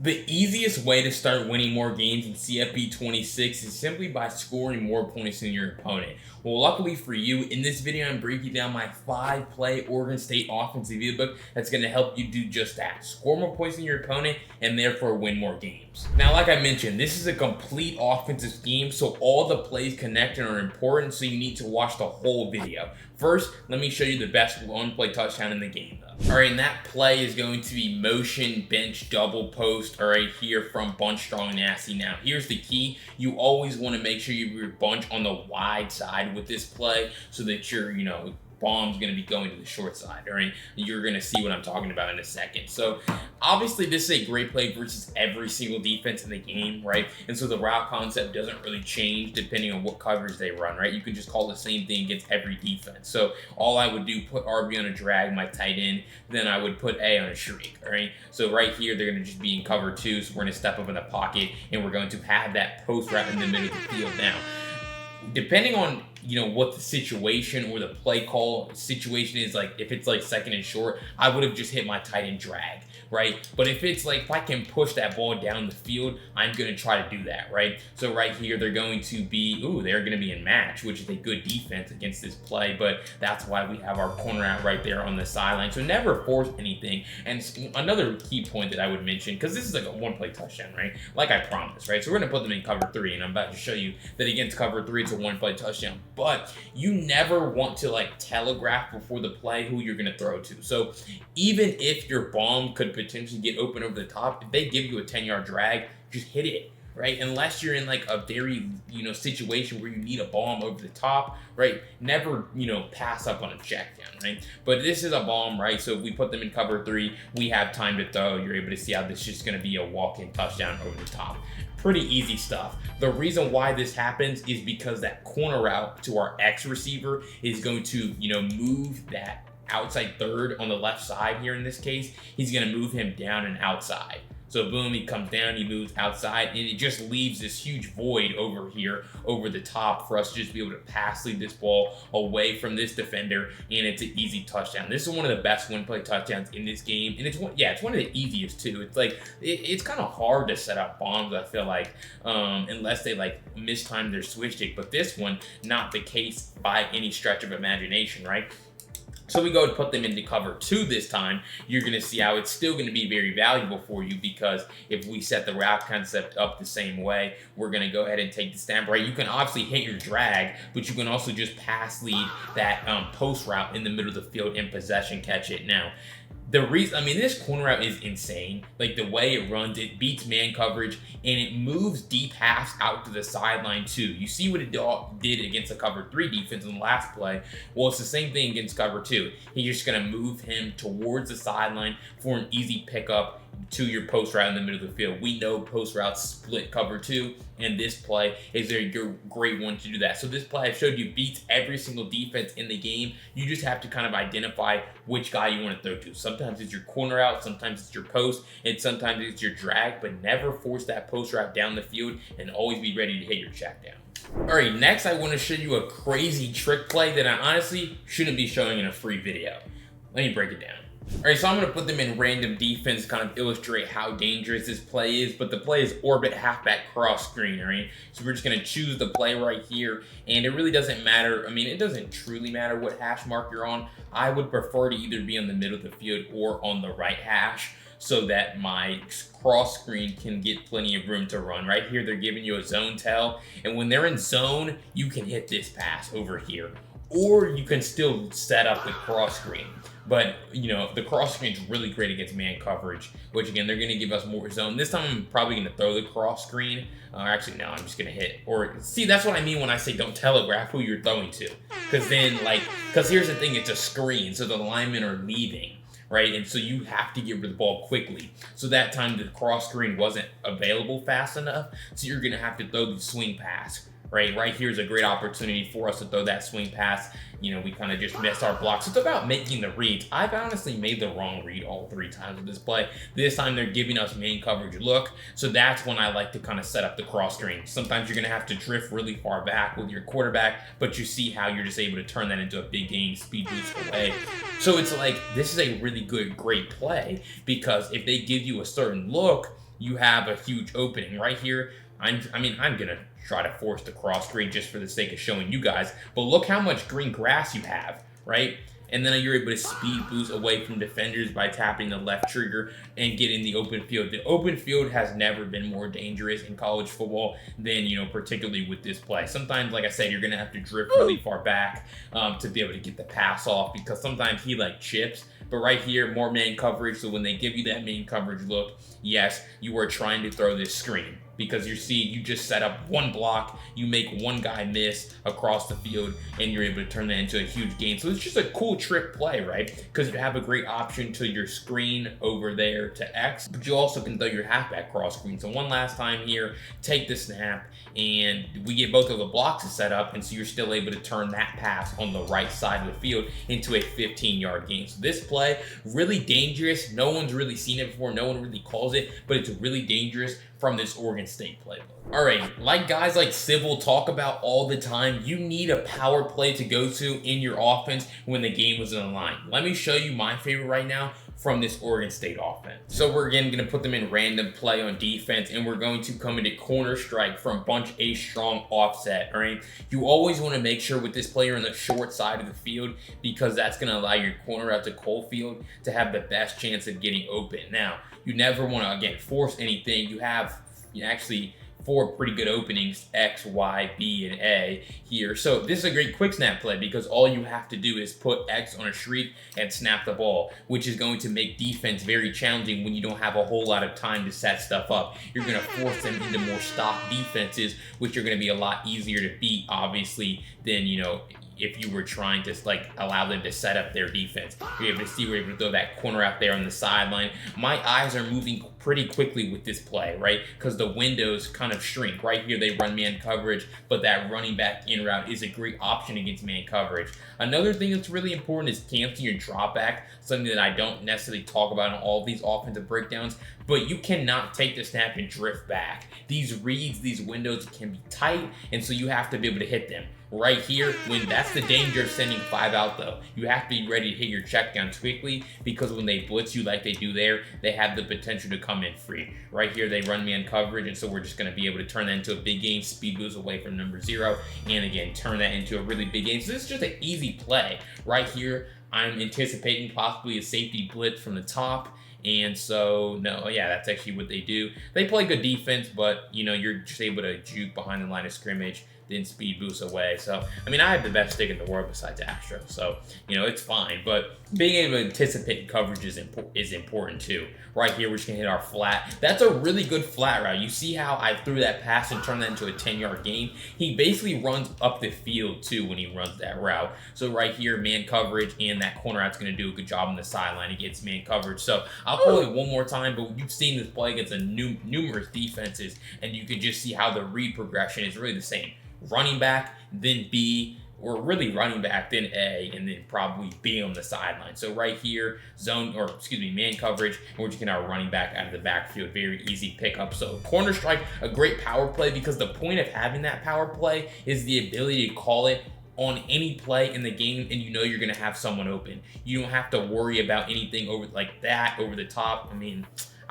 The easiest way to start winning more games in CFB 26 is simply by scoring more points than your opponent. Well, luckily for you, in this video, I'm breaking down my 5-play Oregon State offensive ebook that's going to help you do just that. Score more points than your opponent and therefore win more games. Now, like I mentioned, this is a complete offensive scheme, so all the plays connected are important, so you need to watch the whole video. First, let me show you the best one-play touchdown in the game, though. All right, and that play is going to be motion bench double post, all right, here from Bunch Strong Nasty. Now, here's the key. You always want to make sure you have your bunch on the wide side with this play so that your, bomb's going to be going to the short side, all right? You're going to see what I'm talking about in a second. So, obviously, this is a great play versus every single defense in the game, right? And so the route concept doesn't really change depending on what coverage they run, right? You can just call the same thing against every defense. So, all I would do, put RB on a drag, my tight end, then I would put A on a shriek, all right? So, right here, they're going to just be in cover 2, so we're going to step up in the pocket, and we're going to have that post route in the middle of the field now. Depending on what the situation or the play call situation is, like if it's like second and short, I would have just hit my tight end drag, right? But if it's like, if I can push that ball down the field, I'm going to try to do that, right? So right here, they're going to be, they're going to be in match, which is a good defense against this play, but that's why we have our corner out right there on the sideline. So never force anything. And another key point that I would mention, because this is like a one-play touchdown, right? Like I promised, right? So we're going to put them in cover 3, and I'm about to show you that against cover 3, it's a one-play touchdown. But you never want to like telegraph before the play who you're going to throw to. So even if your bomb could potentially get open over the top, if they give you a 10-yard drag, just hit it, right? Unless you're in like a very, situation where you need a bomb over the top, right? Never, pass up on a check down, right? But this is a bomb, right? So if we put them in cover 3, we have time to throw. You're able to see how this is just going to be a walk-in touchdown over the top. Pretty easy stuff. The reason why this happens is because that corner route to our X receiver is going to, move that outside third on the left side here in this case. He's going to move him down and outside. So boom, he comes down, he moves outside, and it just leaves this huge void over here, over the top, for us to just be able to pass lead this ball away from this defender, and it's an easy touchdown. This is one of the best one-play touchdowns in this game, and it's one of the easiest too. It's like, it's kind of hard to set up bombs, I feel like, unless they like mistime their switch stick, but this one, not the case by any stretch of imagination, right? So we go and put them into cover 2 this time. You're going to see how it's still going to be very valuable for you, because if we set the route concept up the same way, we're going to go ahead and take the snap, right? You can obviously hit your drag, but you can also just pass lead that post route in the middle of the field and possession catch it. Now, the reason, this corner route is insane. Like the way it runs, it beats man coverage, and it moves deep halves out to the sideline too. You see what it did against the cover 3 defense in the last play. Well, it's the same thing against cover 2. He's just going to move him towards the sideline for an easy pickup to your post route in the middle of the field. We know post routes split cover 2, and this play is a great one to do that. So this play I showed you beats every single defense in the game. You just have to kind of identify which guy you want to throw to. Sometimes it's your corner out, sometimes it's your post, and sometimes it's your drag, but never force that post route down the field, and always be ready to hit your check down. All right, next I want to show you a crazy trick play that I honestly shouldn't be showing in a free video. Let me break it down. All right, so I'm going to put them in random defense to kind of illustrate how dangerous this play is, but the play is orbit halfback cross screen, all right? So we're just going to choose the play right here, and it really doesn't matter. It doesn't truly matter what hash mark you're on. I would prefer to either be on the middle of the field or on the right hash, so that my cross screen can get plenty of room to run. Right here, they're giving you a zone tell, and when they're in zone, you can hit this pass over here, or you can still set up the cross screen. But, the cross screen is really great against man coverage, which again, they're going to give us more zone. This time, I'm probably going to throw the cross screen. Actually, no, I'm just going to hit. Or, see, that's what I mean when I say don't telegraph who you're throwing to. Because then, because here's the thing, it's a screen, so the linemen are leaving, right? And so you have to get rid of the ball quickly. So that time, the cross screen wasn't available fast enough, so you're going to have to throw the swing pass. Right here is a great opportunity for us to throw that swing pass. We kind of just missed our blocks. It's about making the reads. I've honestly made the wrong read all 3 times with this play. This time they're giving us main coverage look. So that's when I like to kind of set up the cross screen. Sometimes you're going to have to drift really far back with your quarterback, but you see how you're just able to turn that into a big game, speed boost away. So it's like, this is a really great play, because if they give you a certain look, you have a huge opening. Right here, I'm gonna try to force the cross screen just for the sake of showing you guys, but look how much green grass you have, right? And then you're able to speed boost away from defenders by tapping the left trigger and getting the open field. The open field has never been more dangerous in college football than, particularly with this play. Sometimes, like I said, you're going to have to drift really far back to be able to get the pass off, because sometimes he chips. But right here, more man coverage. So when they give you that man coverage look, yes, you are trying to throw this screen, because you just set up one block, you make one guy miss across the field, and you're able to turn that into a huge gain. So it's just a cool trick play, right? Because you have a great option to your screen over there to X, but you also can throw your halfback cross screen. So one last time here, take the snap, and we get both of the blocks set up, and so you're still able to turn that pass on the right side of the field into a 15-yard gain. So this play, really dangerous. No one's really seen it before. No one really calls it, but it's really dangerous from this Oregon State playbook. All right, like guys like Civil talk about all the time, you need a power play to go to in your offense when the game was on the line. Let me show you my favorite right now from this Oregon State offense. So we're again going to put them in random play on defense, and we're going to come into corner strike from bunch A strong offset. All right, you always want to make sure with this player on the short side of the field, because that's going to allow your corner out to Coalfield to have the best chance of getting open. Now, you never want to, again, force anything. You have actually 4 pretty good openings, X, Y, B, and A here. So this is a great quick snap play, because all you have to do is put X on a shriek and snap the ball, which is going to make defense very challenging when you don't have a whole lot of time to set stuff up. You're going to force them into more stock defenses, which are going to be a lot easier to beat, obviously, than, if you were trying to allow them to set up their defense. You're able to see we're able to throw that corner out there on the sideline. My eyes are moving pretty quickly with this play, right? Because the windows kind of shrink. Right here, they run man coverage, but that running back in route is a great option against man coverage. Another thing that's really important is canceling your drop back, something that I don't necessarily talk about in all of these offensive breakdowns, but you cannot take the snap and drift back. These reads, these windows can be tight, and so you have to be able to hit them. Right here, when that's the danger of sending 5 out though. You have to be ready to hit your check down quickly, because when they blitz you like they do there, they have the potential to come in free. Right here, they run man coverage, and so we're just going to be able to turn that into a big game, speed boost away from number 0, and again, turn that into a really big game. So this is just an easy play. Right here, I'm anticipating possibly a safety blitz from the top. And so, no, yeah, that's actually what they do. They play good defense, but, you're just able to juke behind the line of scrimmage, then speed boost away. So, I have the best stick in the world besides Astro. So, it's fine. But being able to anticipate coverage is important too. Right here, we're just going to hit our flat. That's a really good flat route. You see how I threw that pass and turned that into a 10-yard gain? He basically runs up the field too when he runs that route. So right here, man coverage, and that corner out's going to do a good job on the sideline against man coverage. So I'll call it one more time, but you've seen this play against numerous defenses, and you can just see how the read progression is really the same. Running back, then B, or really running back, then A, and then probably B on the sideline. So right here, man coverage, and we're just getting our running back out of the backfield. Very easy pickup. So corner strike, a great power play, because the point of having that power play is the ability to call it on any play in the game, and you're going to have someone open. You don't have to worry about anything over the top.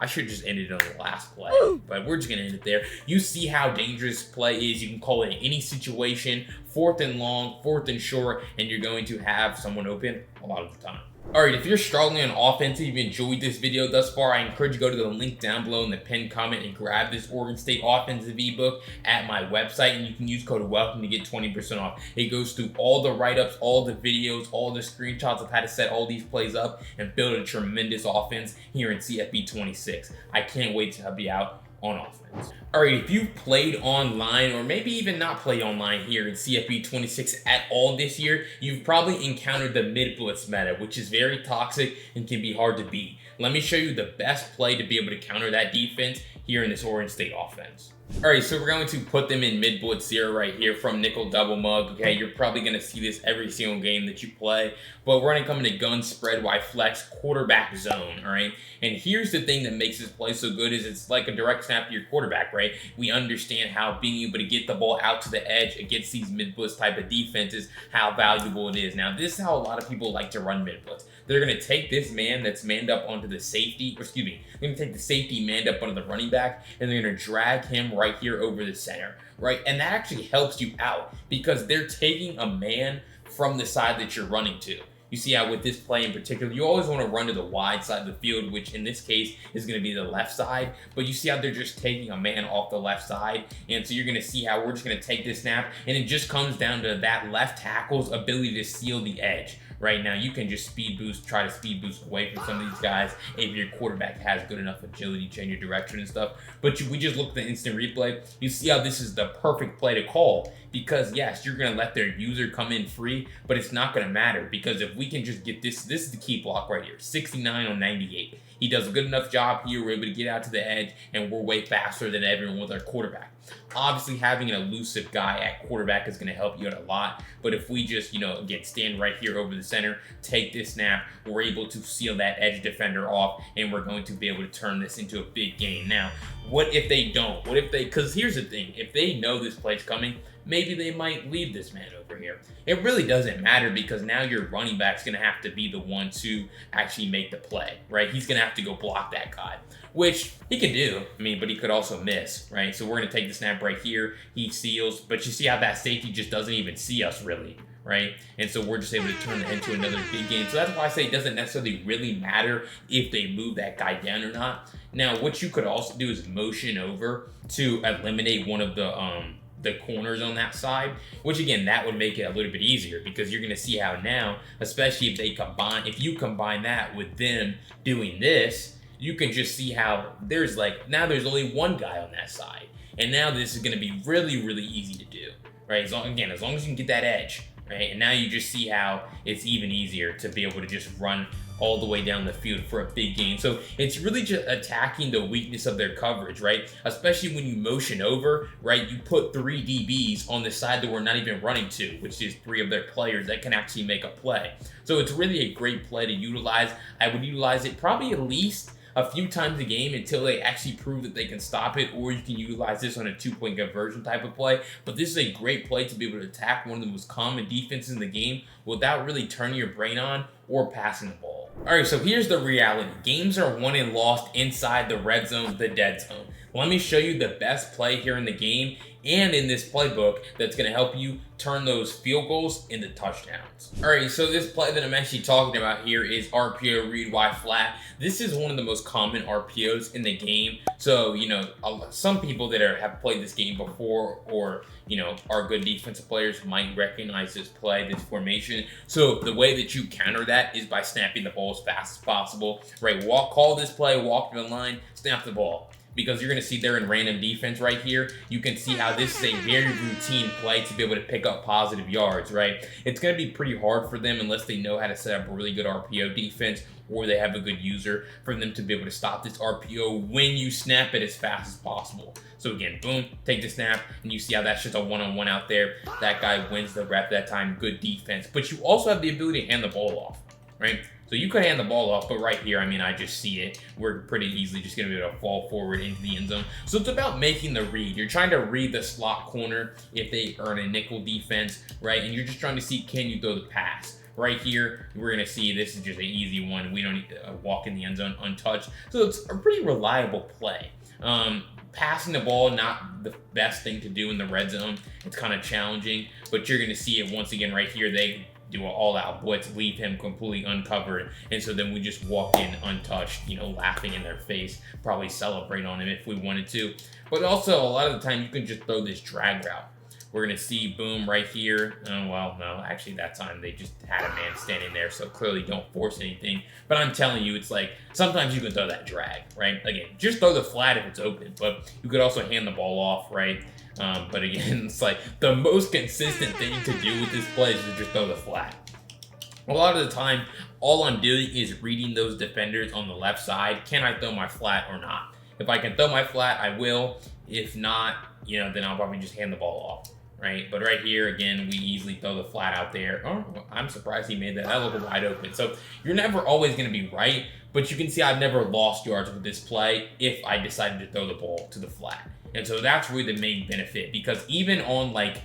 I should just end it on the last play, but we're just going to end it there. You see how dangerous play is. You can call it in any situation, 4th and long, 4th and short, and you're going to have someone open a lot of the time. All right, if you're struggling on offense and you've enjoyed this video thus far, I encourage you to go to the link down below in the pinned comment and grab this Oregon State offensive ebook at my website, and you can use code WELCOME to get 20% off. It goes through all the write-ups, all the videos, all the screenshots of how to set all these plays up and build a tremendous offense here in CFB 26. I can't wait to help you out on offense. All right, if you've played online, or maybe even not played online here in CFB 26 at all this year, you've probably encountered the mid-blitz meta, which is very toxic and can be hard to beat. Let me show you the best play to be able to counter that defense here in this Oregon State offense. All right, so we're going to put them in mid-blitz 0 right here from nickel double mug. Okay, you're probably going to see this every single game that you play, but we're going to come into gun spread Y flex quarterback zone. All right, and here's the thing that makes this play so good is it's like a direct snap to your quarterback, right? We understand how being able to get the ball out to the edge against these mid-blitz type of defenses, how valuable it is. Now, this is how a lot of people like to run mid-blitz. They're going to take this man that's manned up onto the safety, or excuse me, they're going to take the safety manned up onto the running back, and they're going to drag him right here over the center, right? And that actually helps you out because they're taking a man from the side that you're running to. You see how with this play in particular, you always want to run to the wide side of the field, which in this case is going to be the left side. But you see how they're just taking a man off the left side. And so you're going to see how we're just going to take this snap. And it just comes down to that left tackle's ability to seal the edge. Right now, you can just speed boost, try to speed boost away from some of these guys if your quarterback has good enough agility, change your direction and stuff. But we just look at the instant replay. You see how this is the perfect play to call because, yes, you're going to let their user come in free, but it's not going to matter because if we can just get this is the key block right here, 69 on 98. He does a good enough job here. We're able to get out to the edge, and we're way faster than everyone with our quarterback. Obviously, having an elusive guy at quarterback is going to help you out a lot. But if we just, again, stand right here over the center, take this snap, we're able to seal that edge defender off, and we're going to be able to turn this into a big gain. Now, what if they don't? What if they, because here's the thing, if they know this play's coming, maybe they might leave this man over here. It really doesn't matter because now your running back's going to have to be the one to actually make the play, right? He's going to have to go block that guy, which he can do, but he could also miss, right? So we're going to take the snap right here. He seals, but you see how that safety just doesn't even see us really, right? And so we're just able to turn it into another big game. So that's why I say it doesn't necessarily really matter if they move that guy down or not. Now, what you could also do is motion over to eliminate one of the corners on that side, which again, that would make it a little bit easier because you're going to see how now, especially if you combine that with them doing this, you can just see how there's there's only one guy on that side. And now this is going to be really, really easy to do, right? As long as you can get that edge, right? And now you just see how it's even easier to be able to just run all the way down the field for a big gain. So it's really just attacking the weakness of their coverage, right? Especially when you motion over, right? You put 3 DBs on the side that we're not even running to, which is 3 of their players that can actually make a play. So it's really a great play to utilize. I would utilize it probably at least a few times a game until they actually prove that they can stop it, or you can utilize this on a 2-point conversion type of play. But this is a great play to be able to attack one of the most common defenses in the game without really turning your brain on or passing the ball. All right, so here's the reality. Games are won and lost inside the red zone, the dead zone. Let me show you the best play here in the game and in this playbook that's going to help you turn those field goals into touchdowns. All right, so this play that I'm actually talking about here is RPO read Y flat. This is one of the most common RPOs in the game. So, some people that have played this game before or, are good defensive players might recognize this play, this formation. So the way that you counter that is by snapping the ball as fast as possible, right? Call this play, walk to the line, snap the ball. Because you're going to see they're in random defense right here. You can see how this is a very routine play to be able to pick up positive yards, right? It's going to be pretty hard for them unless they know how to set up a really good RPO defense or they have a good user for them to be able to stop this RPO when you snap it as fast as possible. So again, boom, take the snap, and you see how that's just a one-on-one out there. That guy wins the rep that time, good defense. But you also have the ability to hand the ball off, right? So you could hand the ball off, but right here, I just see it. We're pretty easily just going to be able to fall forward into the end zone. So it's about making the read. You're trying to read the slot corner if they earn a nickel defense, right? And you're just trying to see, can you throw the pass? Right here, we're going to see this is just an easy one. We don't need to walk in the end zone untouched. So it's a pretty reliable play. Passing the ball, not the best thing to do in the red zone. It's kind of challenging, but you're going to see it once again right here. They do an all-out blitz, leave him completely uncovered, and so then we just walk in untouched, laughing in their face, probably celebrate on him if we wanted to. But also, a lot of the time, you can just throw this drag route. We're going to see, boom, right here. Well, no, actually, that time they just had a man standing there, so clearly don't force anything. But I'm telling you, it's like, sometimes you can throw that drag, right? Again, just throw the flat if it's open, but you could also hand the ball off, right? But again, it's like the most consistent thing to do with this play is to just throw the flat. A lot of the time, all I'm doing is reading those defenders on the left side. Can I throw my flat or not? If I can throw my flat, I will. If not, you know, then I'll probably just hand the ball off, right? But right here, again, we easily throw the flat out there. Oh, I'm surprised he made that. That looked wide open. So you're never always going to be right, but you can see I've never lost yards with this play if I decided to throw the ball to the flat. And so that's really the main benefit, because even on like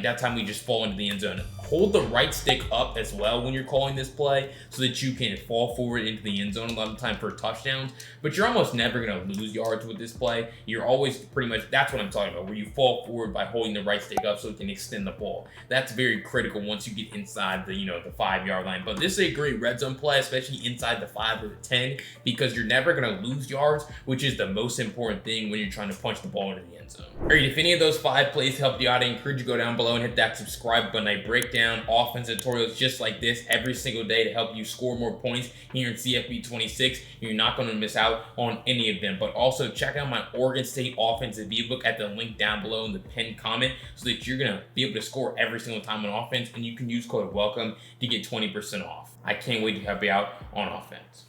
that time we just fall into the end zone, hold the right stick up as well when you're calling this play so that you can fall forward into the end zone a lot of time for touchdowns. But you're almost never going to lose yards with this play. You're always pretty much, that's what I'm talking about, where you fall forward by holding the right stick up so it can extend the ball. That's very critical once you get inside the, you know, the 5-yard line. But this is a great red zone play, especially inside the 5 or the 10, because you're never going to lose yards, which is the most important thing when you're trying to punch the ball into the end zone. All right, if any of those 5 plays helped you out, I encourage you to go down below and hit that subscribe button. I break down offensive tutorials just like this every single day to help you score more points here in CFB 26. You're not going to miss out on any of them. But also check out my Oregon State offensive ebook at the link down below in the pinned comment so that you're going to be able to score every single time on offense, and you can use code WELCOME to get 20% off. I can't wait to help you out on offense.